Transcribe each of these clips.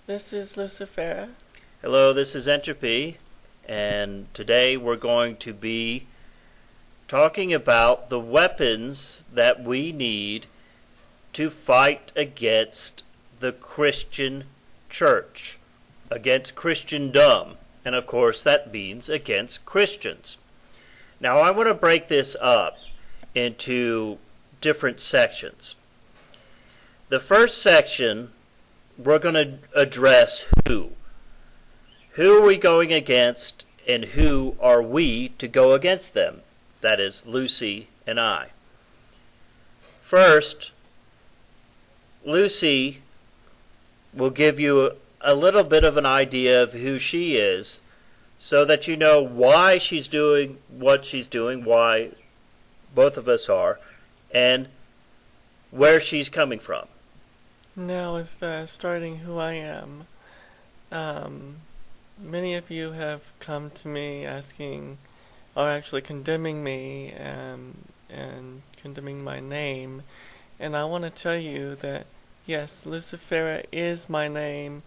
This is Lucifera. Hello, this is Entropy, and today we're going to be talking about the weapons that we need to fight against the Christian church, against Christendom, and of course that means against Christians. Now I want to break this up into different sections. The first section, we're going to address who. Who are we going against, and who are we to go against them? That is, Lucy and I. First, Lucy will give you a little bit of an idea of who she is, so that you know why she's doing what she's doing, why both of us are, and where she's coming from. Now with starting who I am, many of you have come to me asking, or actually condemning me, and condemning my name, and I want to tell you that yes, Lucifera is my name,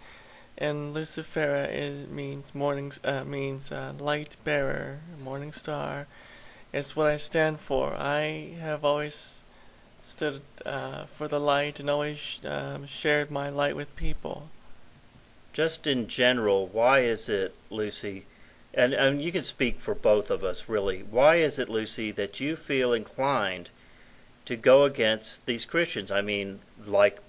and Lucifera means light bearer, morning star. It's what I stand for. I have always stood for the light and always shared my light with people. Just in general, why is it, Lucy, and you can speak for both of us really, why is it, Lucy, that you feel inclined to go against these Christians? I mean, like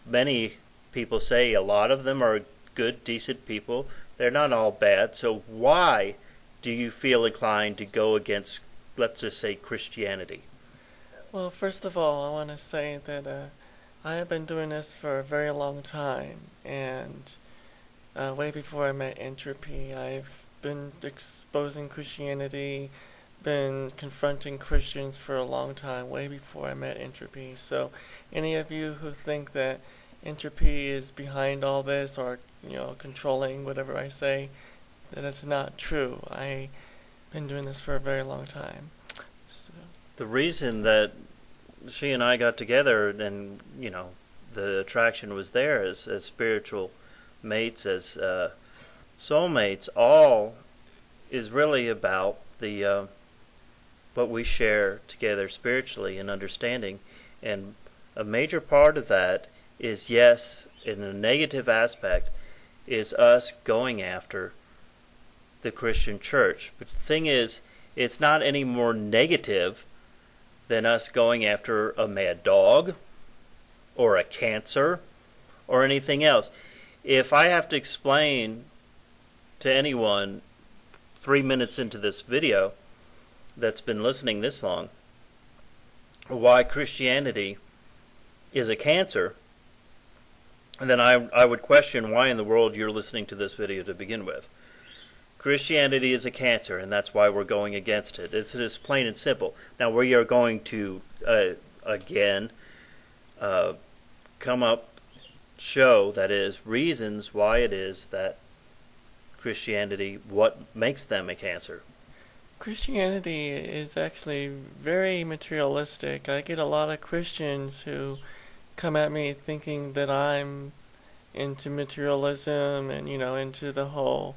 many people say, a lot of them are good, decent people. They're not all bad. So why do you feel inclined to go against, let's just say, Christianity? Well, first of all, I want to say that I have been doing this for a very long time, and way before I met Entropy, I've been exposing Christianity, been confronting Christians for a long time, way before I met Entropy. So any of you who think that Entropy is behind all this, or controlling whatever I say, that it's not true. I've been doing this for a very long time. So. The reason that she and I got together, and the attraction was there as spiritual mates, as soulmates, all is really about the what we share together spiritually and understanding. And a major part of that is, yes, in a negative aspect, is us going after the Christian church. But the thing is, it's not any more negative than us going after a mad dog or a cancer or anything else. If I have to explain to anyone 3 minutes into this video that's been listening this long why Christianity is a cancer, then I would question why in the world you're listening to this video to begin with. Christianity is a cancer, and that's why we're going against it. It's just plain and simple. Now, we are going to, again, show, that is, reasons why it is that Christianity, what makes them a cancer. Christianity is actually very materialistic. I get a lot of Christians who come at me thinking that I'm into materialism and, into the whole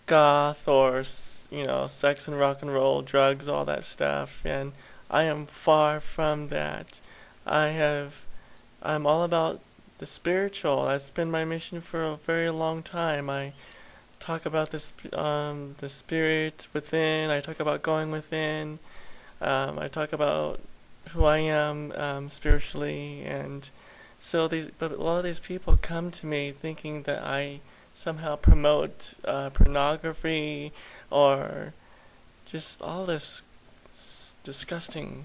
goth or, sex and rock and roll, drugs, all that stuff. And I am far from that. I'm all about the spiritual. That's been my mission for a very long time. I talk about the spirit within. I talk about going within. I talk about who I am spiritually, and so but a lot of these people come to me thinking that I somehow promote pornography or just all this disgusting.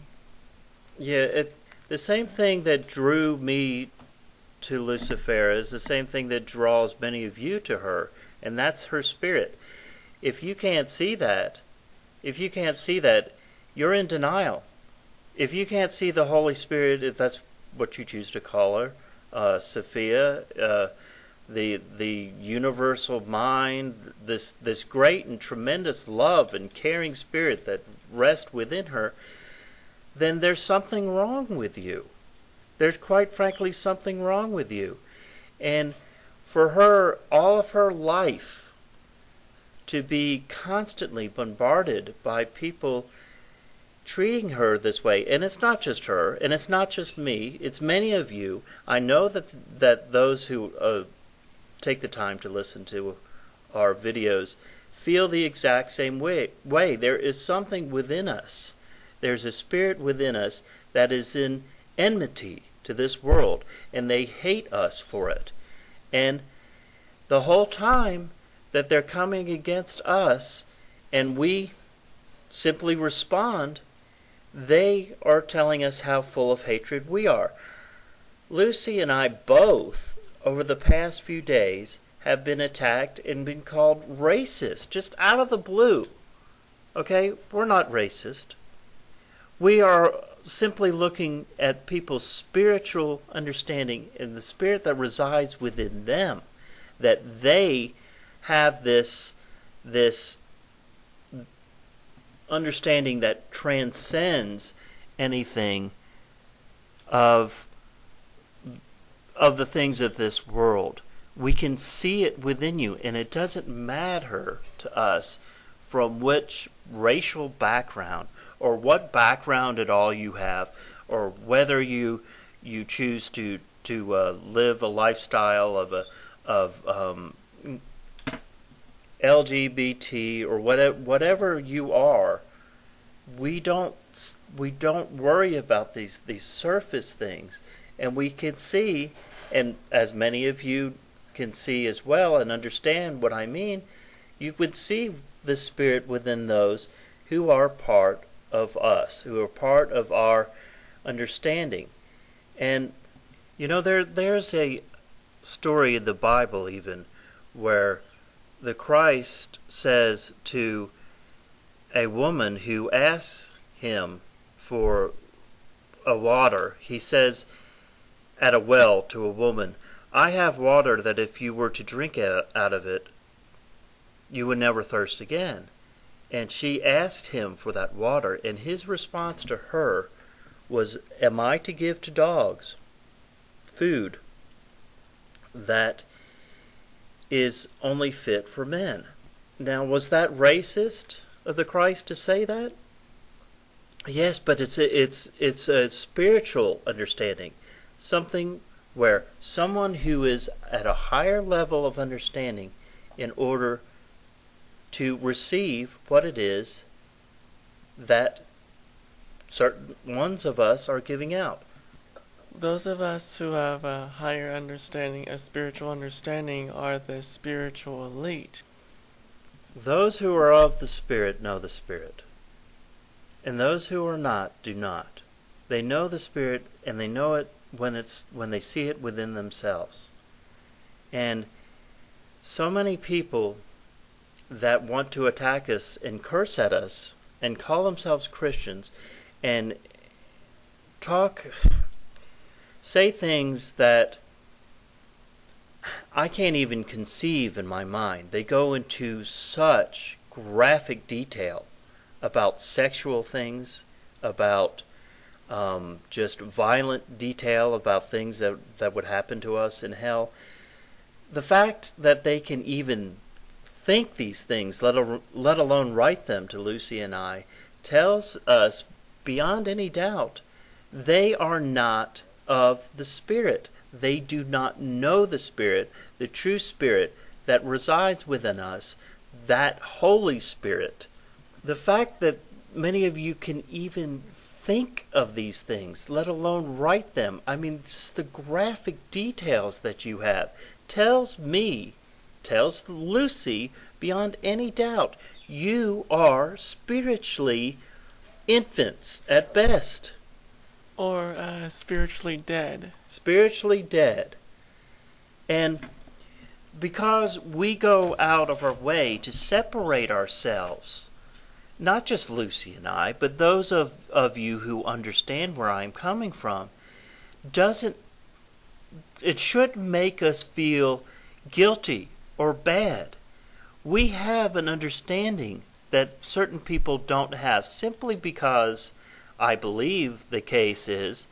Yeah, the same thing that drew me to Lucifera is the same thing that draws many of you to her, and that's her spirit. If you can't see that, you're in denial. If you can't see the Holy Spirit, if that's what you choose to call her, Sophia, the universal mind, this great and tremendous love and caring spirit that rests within her, then there's something wrong with you. There's quite frankly something wrong with you. And for her, all of her life, to be constantly bombarded by people treating her this way. And it's not just her, and it's not just me, it's many of you. I know that those who take the time to listen to our videos feel the exact same way. There is something within us. There's a spirit within us that is in enmity to this world, and they hate us for it. And the whole time that they're coming against us and we simply respond, they are telling us how full of hatred we are. Lucy and I both, over the past few days, have been attacked and been called racist, just out of the blue. Okay? We're not racist. We are simply looking at people's spiritual understanding and the spirit that resides within them, that they have this understanding that transcends anything of the things of this world. We can see it within you, and it doesn't matter to us from which racial background or what background at all you have, or whether you choose to live a lifestyle of LGBT or whatever you are. We don't worry about these surface things, and we can see, and as many of you can see as well and understand what I mean, you would see the spirit within those who are part of us, who are part of our understanding. And you know, there's a story in the Bible even where the Christ says to a woman who asks him for a water, he says at a well to a woman, "I have water that if you were to drink out of it, you would never thirst again." And she asked him for that water, and his response to her was, "Am I to give to dogs food that is only fit for men?" Now, was that racist of the Christ to say that? Yes, but it's a spiritual understanding, something where someone who is at a higher level of understanding, in order to receive what it is that certain ones of us are giving out. Those of us who have a higher understanding, a spiritual understanding, are the spiritual elite. Those who are of the Spirit know the Spirit, and those who are not do not. They know the Spirit, and they know it when they see it within themselves. And so many people that want to attack us and curse at us and call themselves Christians and say things that I can't even conceive in my mind. They go into such graphic detail about sexual things, about just violent detail about things that would happen to us in hell. The fact that they can even think these things, let alone write them to Lucy and I, tells us beyond any doubt they are not of the Spirit. They do not know the Spirit, the true Spirit that resides within us, that Holy Spirit. The fact that many of you can even think of these things, let alone write them, I mean, just the graphic details that you have, tells Lucy beyond any doubt, you are spiritually infants at best. Or spiritually dead. Spiritually dead. And because we go out of our way to separate ourselves, not just Lucy and I, but those of you who understand where I'm coming from, it shouldn't make us feel guilty or bad. We have an understanding that certain people don't have, simply because I believe the case is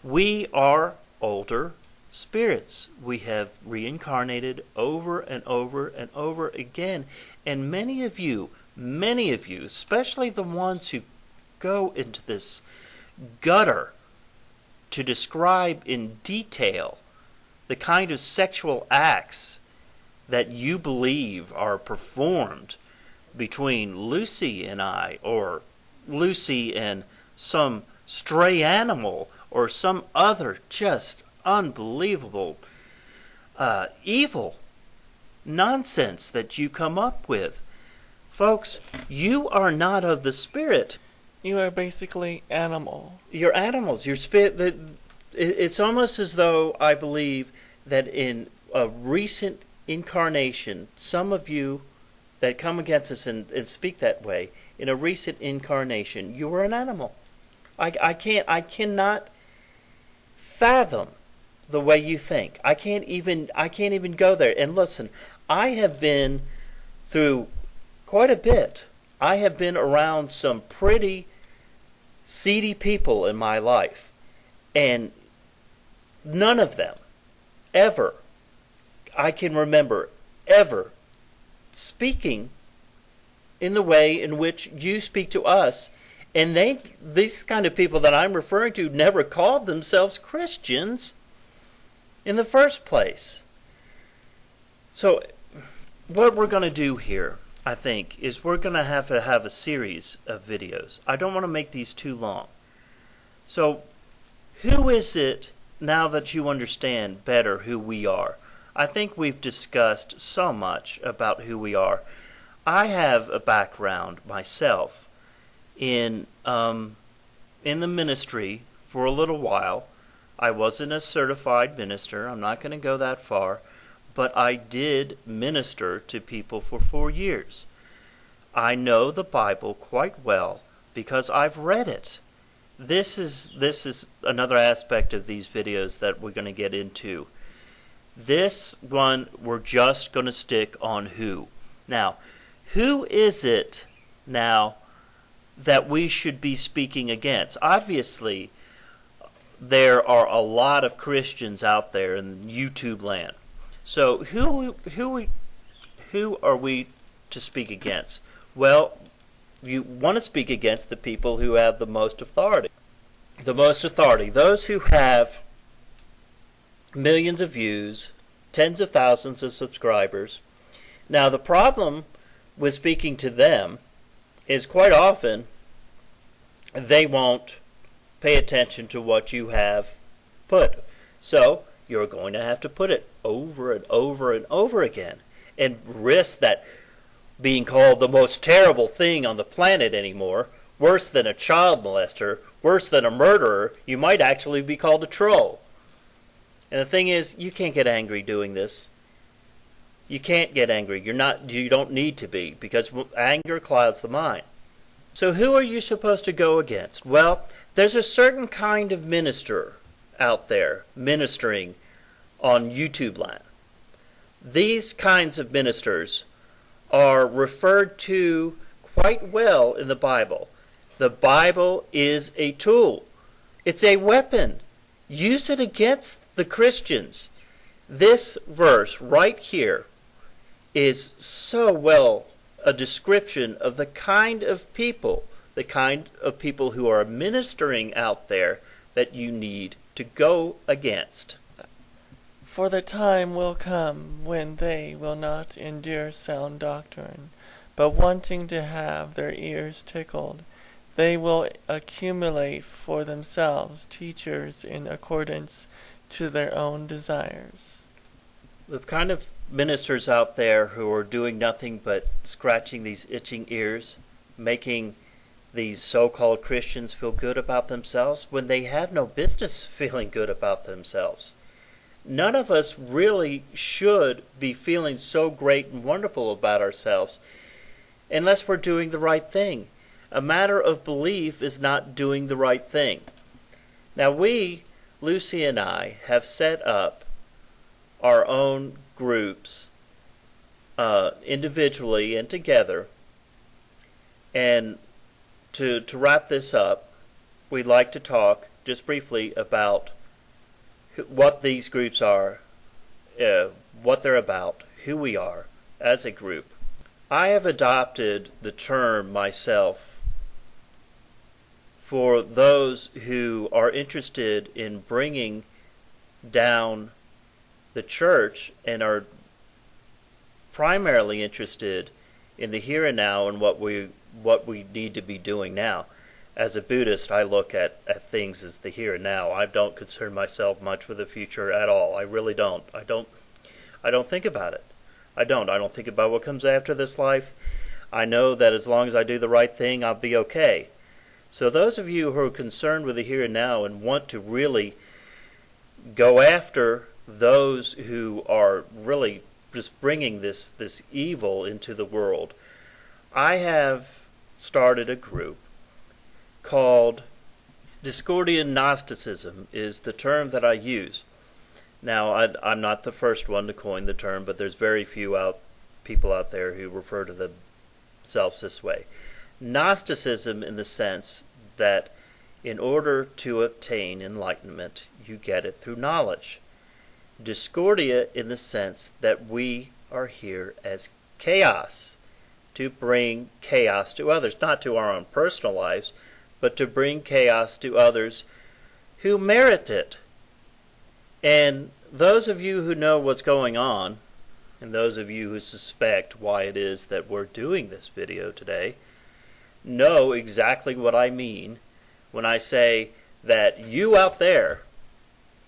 we are older spirits. We have reincarnated over and over and over again. And many of you, especially the ones who go into this gutter to describe in detail the kind of sexual acts that you believe are performed between Lucy and I, or Lucy and some stray animal, or some other just unbelievable evil nonsense that you come up with. Folks, you are not of the Spirit. You are basically animal. You're animals. Your spirit. It's almost as though I believe that in a recent incarnation, some of you that come against us and speak that way, in a recent incarnation, you were an animal. I cannot fathom the way you think. I can't even go there. And listen, I have been through quite a bit. I have been around some pretty seedy people in my life, and none of them ever, I can remember, ever speaking in the way in which you speak to us. And these kind of people that I'm referring to never called themselves Christians in the first place. So what we're going to do here, I think, is we're going to have a series of videos. I don't want to make these too long. So who is it, now that you understand better who we are? I think we've discussed so much about who we are. I have a background myself in the ministry for a little while. I wasn't a certified minister. I'm not going to go that far. But I did minister to people for 4 years. I know the Bible quite well because I've read it. This is another aspect of these videos that we're going to get into. This one, we're just going to stick on who. Now, who is it now that we should be speaking against? Obviously, there are a lot of Christians out there in YouTube land. So who are we to speak against? Well, you want to speak against the people who have the most authority. The most authority. Those who have millions of views, tens of thousands of subscribers. Now, the problem with speaking to them is quite often they won't pay attention to what you have put. So you're going to have to put it over and over and over again and risk that being called the most terrible thing on the planet anymore, worse than a child molester, worse than a murderer. You might actually be called a troll. And the thing is, you can't get angry doing this. You can't get angry. You don't need to be, because anger clouds the mind. So who are you supposed to go against? Well, there's a certain kind of minister out there ministering on YouTube land. These kinds of ministers are referred to quite well in the Bible. The Bible is a tool. It's a weapon. Use it against the Christians. This verse right here is so well a description of the kind of people who are ministering out there that you need to go against. For the time will come when they will not endure sound doctrine, but wanting to have their ears tickled, they will accumulate for themselves teachers in accordance to their own desires. The kind of ministers out there who are doing nothing but scratching these itching ears, making these so-called Christians feel good about themselves when they have no business feeling good about themselves. None of us really should be feeling so great and wonderful about ourselves unless we're doing the right thing. A matter of belief is not doing the right thing. Now Lucy and I, have set up our own groups individually and together. And to wrap this up, we'd like to talk just briefly about what these groups are, what they're about, who we are as a group. I have adopted the term myself for those who are interested in bringing down the church and are primarily interested in the here and now and what we need to be doing now. As a Buddhist, I look at things as the here and now. I don't concern myself much with the future at all. I really don't. I don't think about it. I don't think about what comes after this life. I know that as long as I do the right thing, I'll be okay. So those of you who are concerned with the here and now and want to really go after those who are really just bringing this evil into the world, I have started a group called Discordian Gnosticism is the term that I use. Now, I'm not the first one to coin the term, but there's very few people out there who refer to themselves this way. Gnosticism in the sense that in order to obtain enlightenment, you get it through knowledge. Discordia in the sense that we are here as chaos, to bring chaos to others, not to our own personal lives, but to bring chaos to others who merit it. And those of you who know what's going on, and those of you who suspect why it is that we're doing this video today, know exactly what I mean when I say that you out there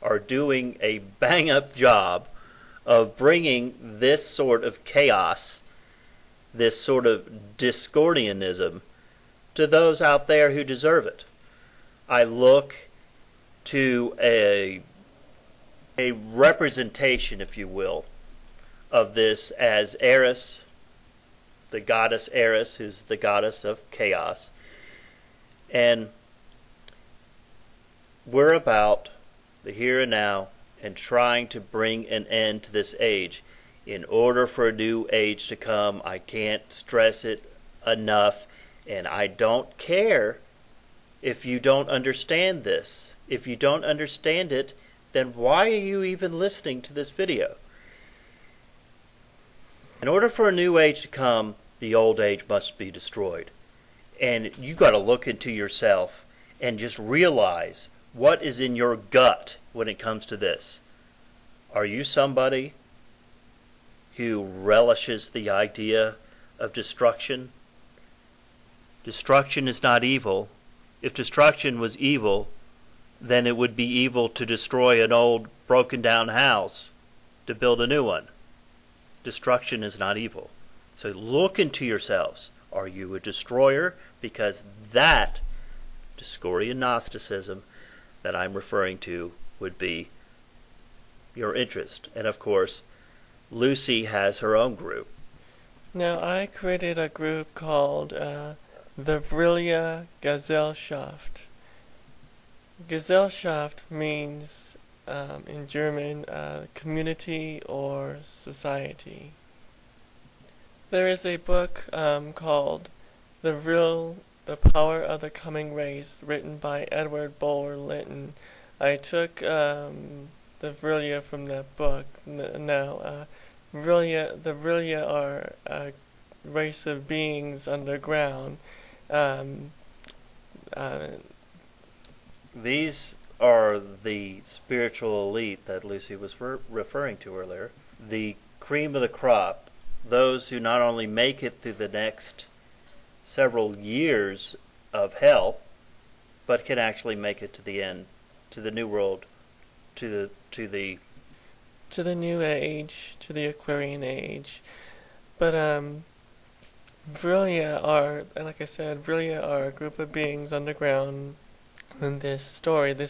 are doing a bang-up job of bringing this sort of chaos, this sort of Discordianism, to those out there who deserve it. I look to a representation, if you will, of this as Eris, the goddess Eris, who's the goddess of chaos. And we're about the here and now and trying to bring an end to this age. In order for a new age to come, I can't stress it enough, and I don't care if you don't understand this. If you don't understand it, then why are you even listening to this video? In order for a new age to come, the old age must be destroyed. And you got to look into yourself and just realize what is in your gut when it comes to this. Are you somebody who relishes the idea of destruction? Destruction is not evil. If destruction was evil, then it would be evil to destroy an old broken down house to build a new one. Destruction is not evil. So look into yourselves. Are you a destroyer? Because that Discordian Gnosticism that I'm referring to would be your interest. And of course, Lucy has her own group. Now, I created a group called the Vrilya Gesellschaft. Gesellschaft means, in German, community or society. There is a book called The Power of the Coming Race, written by Edward Bulwer Lytton. I took the Vrilya from that book. The Vrilya are a race of beings underground. These are the spiritual elite that Lucy was referring to earlier. The cream of the crop. Those who not only make it through the next several years of hell, but can actually make it to the end, to the new world, to the new age, to the Aquarian age. But Vrilya are, like I said, Vrilya are a group of beings underground. In this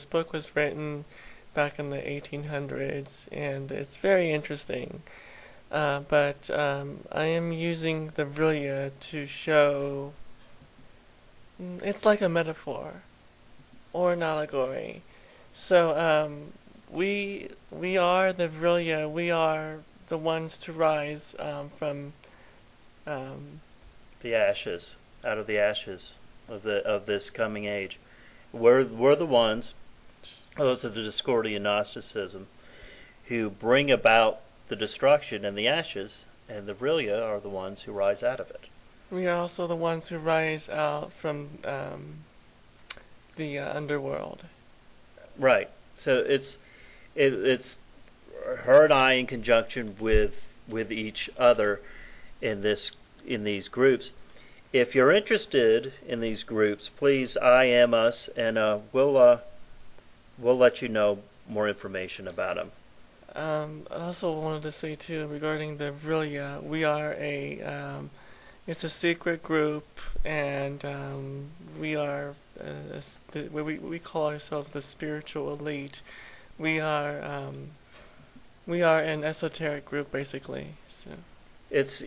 book was written back in the 1800s, and it's very interesting. But I am using the Vrilya to show, it's like a metaphor or an allegory. So we are the Vrilya. We are the ones to rise from the ashes, out of the ashes of this coming age. We're the ones those of the Discordian Gnosticism, who bring about the destruction and the ashes, and the Rilya are the ones who rise out of it. We are also the ones who rise out from the underworld. Right. So it's her and I in conjunction with each other in these groups. If you're interested in these groups, please IM us, and we'll let you know more information about them. I also wanted to say too regarding the Vrilya, we are it's a secret group, and we are we call ourselves the spiritual elite. We are an esoteric group basically. So It's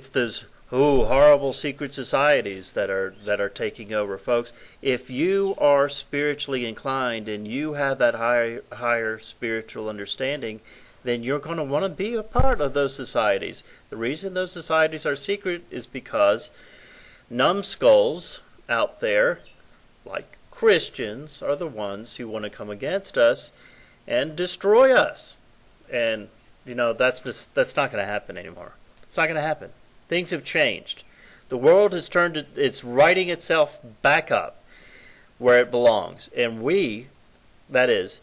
those horrible secret societies that are taking over, folks. If you are spiritually inclined and you have that higher spiritual understanding, then you're going to want to be a part of those societies. The reason those societies are secret is because numbskulls out there, like Christians, are the ones who want to come against us and destroy us. And that's not going to happen anymore. It's not going to happen. Things have changed. The world has it's righting itself back up where it belongs. And we, that is,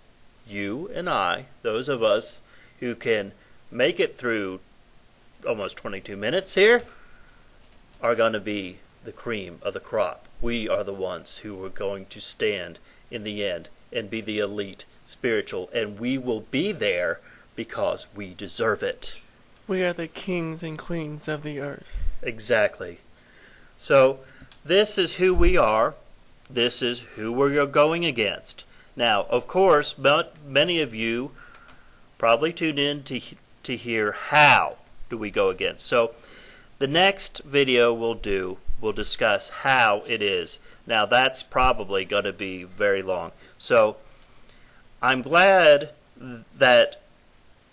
you and I, those of us who can make it through almost 22 minutes here, are going to be the cream of the crop. We are the ones who are going to stand in the end and be the elite spiritual, and we will be there because we deserve it. we are the kings and queens of the earth. Exactly. So this is who we are. This is who we're going against. Now, of course, many of you probably tuned in to hear how do we go against. So the next video we'll discuss how it is. Now that's probably going to be very long. So I'm glad that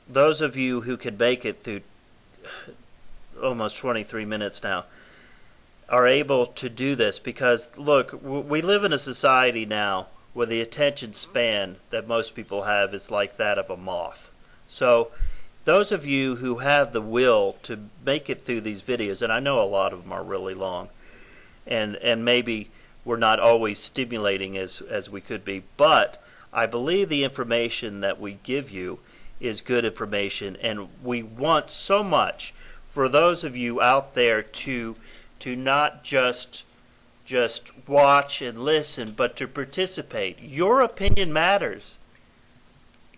those of you who can make it through almost 23 minutes now are able to do this, because look, we live in a society now where the attention span that most people have is like that of a moth. So those of you who have the will to make it through these videos, and I know a lot of them are really long, and maybe we're not always stimulating as we could be, but I believe the information that we give you is good information, and we want so much for those of you out there to not just watch and listen, but to participate. Your opinion matters.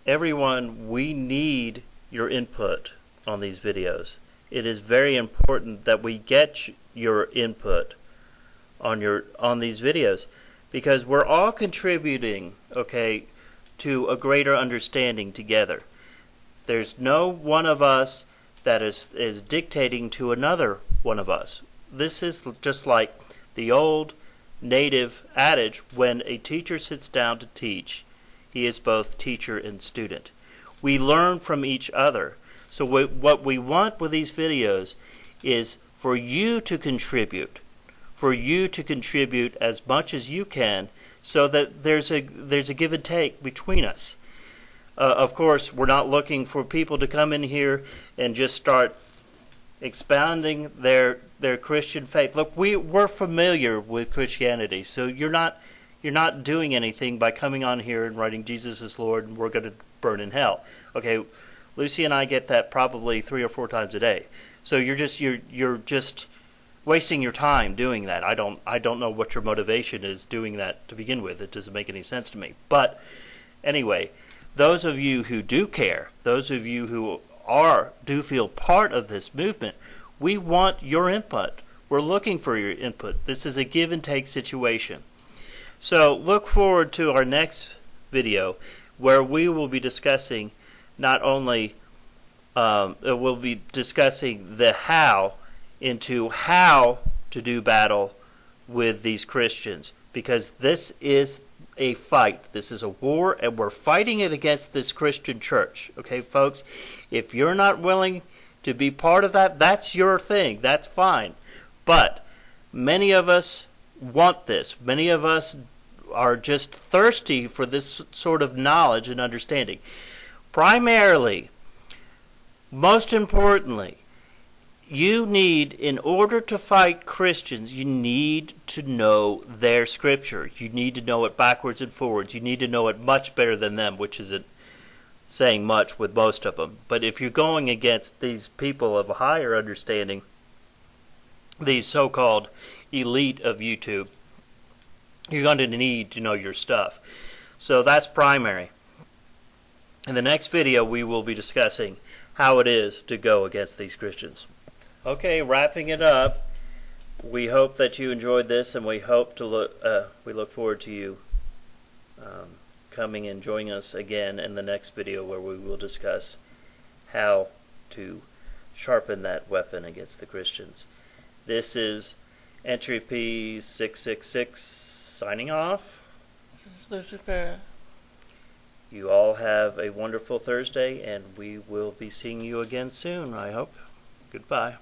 Everyone, we need your input on these videos. It is very important that we get your input on these videos, because we're all contributing, okay, to a greater understanding together. There's no one of us that is dictating to another one of us. This is just like the old native adage, when a teacher sits down to teach, he is both teacher and student. We learn from each other. So what we want with these videos is for you to contribute as much as you can, so that there's a give and take between us. Of course, we're not looking for people to come in here and just start expounding their Christian faith. Look, we're familiar with Christianity, so you're not doing anything by coming on here and writing Jesus is Lord and we're going to burn in hell. Okay, Lucy and I get that probably 3 or 4 times a day. So you're just wasting your time doing that. I don't know what your motivation is doing that to begin with. It doesn't make any sense to me. But anyway, those of you who do care, those of you who do feel part of this movement, we want your input. We're looking for your input. This is a give and take situation. So look forward to our next video, where we will be discussing not only we'll be discussing the how into how to do battle with these Christians, because this is a fight. This is a war, and we're fighting it against this Christian church. Okay, folks? If you're not willing to be part of that, that's your thing. That's fine. But many of us want this. Many of us are just thirsty for this sort of knowledge and understanding. Primarily, most importantly, you need, in order to fight Christians, you need to know their scripture. You need to know it backwards and forwards. You need to know it much better than them, which isn't saying much with most of them. But if you're going against these people of a higher understanding, these so-called elite of YouTube, you're going to need to know your stuff. So that's primary. In the next video, we will be discussing how it is to go against these Christians. Okay, wrapping it up. We hope that you enjoyed this, and we look forward to you coming and joining us again in the next video, where we will discuss how to sharpen that weapon against the Christians. This is Entry P666 signing off. This is Lucifer. You all have a wonderful Thursday, and we will be seeing you again soon, I hope. Goodbye.